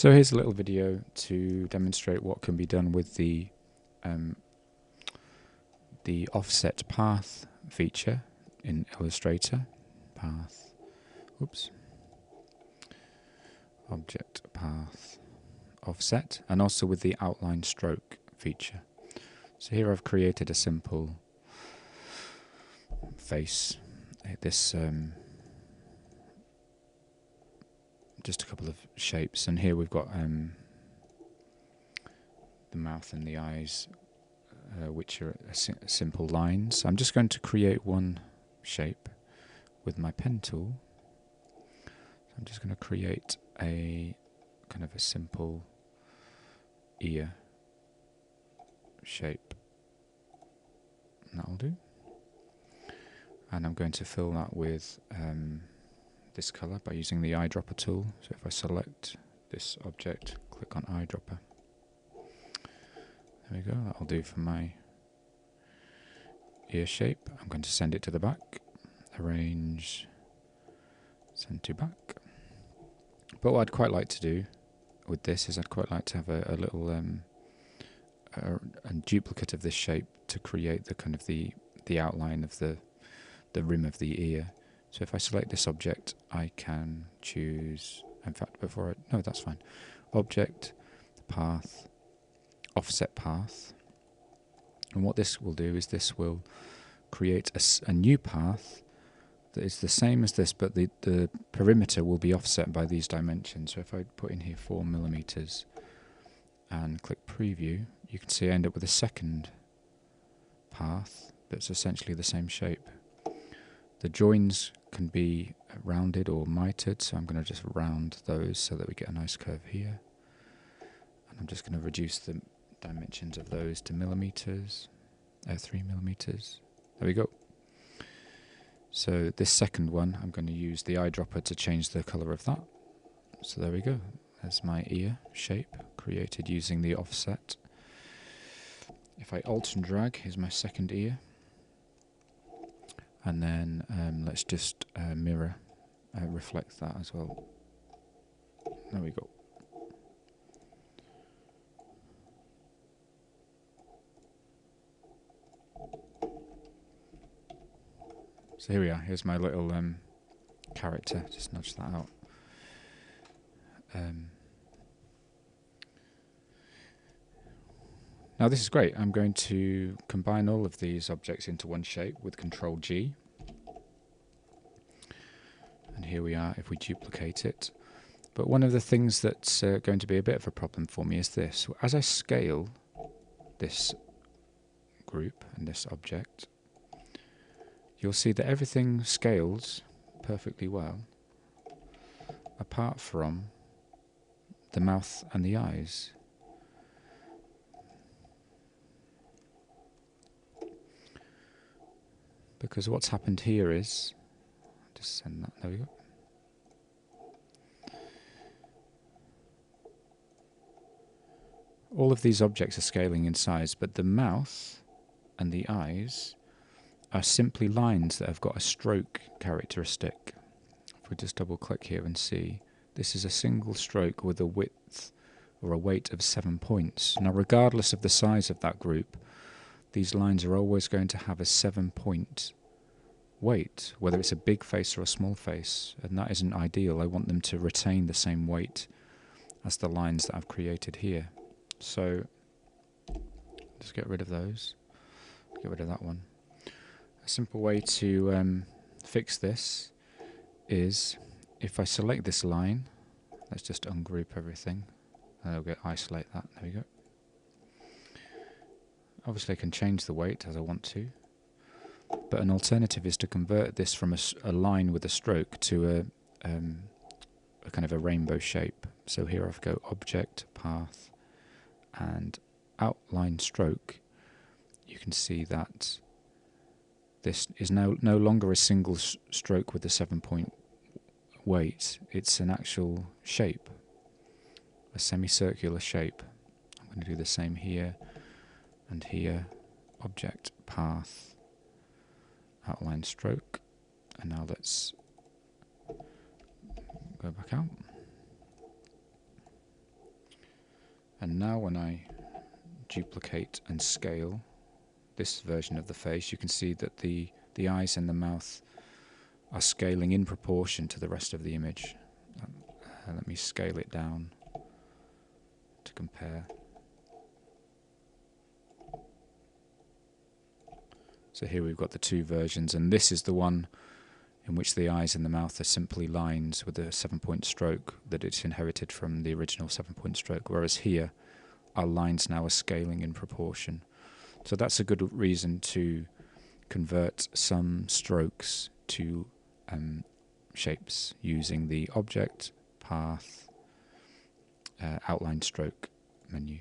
So here's a little video to demonstrate what can be done with the offset path feature in Illustrator. Path, oops, object path offset, and also with the outline stroke feature. So here I've created a simple face. This just a couple of shapes, and here we've got the mouth and the eyes, which are simple lines. I'm just going to create one shape with my pen tool. So I'm just going to create a kind of a simple ear shape, and that'll do. And I'm going to fill that with this colour by using the eyedropper tool. So if I select this object, click on eyedropper, there we go, that'll do for my ear shape. I'm going to send it to the back, arrange, send to back. But what I'd quite like to do with this is I'd quite like to have a little a duplicate of this shape to create the kind of the outline of the rim of the ear. So if I select this object, I can choose, in fact no, that's fine, object, path, offset path, and what this will do is this will create a new path that is the same as this, but the perimeter will be offset by these dimensions. So if I put in here 4mm and click preview, you can see I end up with a second path that's essentially the same shape. The joins can be rounded or mitered, so I'm going to just round those so that we get a nice curve here. And I'm just going to reduce the dimensions of those to millimeters, 3mm. There we go. So this second one, I'm going to use the eyedropper to change the colour of that. So there we go. There's my ear shape created using the offset. If I alt and drag, here's my second ear. And then let's just reflect that as well. There we go. So here we are, here's my little character, just nudge that out. Now this is great. I'm going to combine all of these objects into one shape with Control G. And here we are if we duplicate it. But one of the things that's going to be a bit of a problem for me is this. As I scale this group and this object, you'll see that everything scales perfectly well, apart from the mouth and the eyes. Because what's happened here is, just send that, there we go. All of these objects are scaling in size, but the mouth and the eyes are simply lines that have got a stroke characteristic. If we just double click here and see, this is a single stroke with a width or a weight of 7 points. Now regardless of the size of that group, these lines are always going to have a 7-point weight, whether it's a big face or a small face, and that isn't ideal. I want them to retain the same weight as the lines that I've created here. So just get rid of those, get rid of that one. A simple way to fix this is if I select this line, let's just ungroup everything, and I'll isolate that, there we go. Obviously I can change the weight as I want to, but an alternative is to convert this from a line with a stroke to a kind of a rainbow shape. So here I've got object, path, and outline stroke. You can see that this is no longer a single stroke with a 7-point weight. It's an actual shape, a semicircular shape. I'm going to do the same here and here. Object, path, outline stroke, and now let's go back out. And now when I duplicate and scale this version of the face, you can see that the eyes and the mouth are scaling in proportion to the rest of the image. Let me scale it down to compare. So here we've got the two versions, and this is the one in which the eyes and the mouth are simply lines with a 7-point stroke that it's inherited from the original 7-point stroke, whereas here our lines now are scaling in proportion. So that's a good reason to convert some strokes to shapes using the Object, Path, Outline Stroke menu.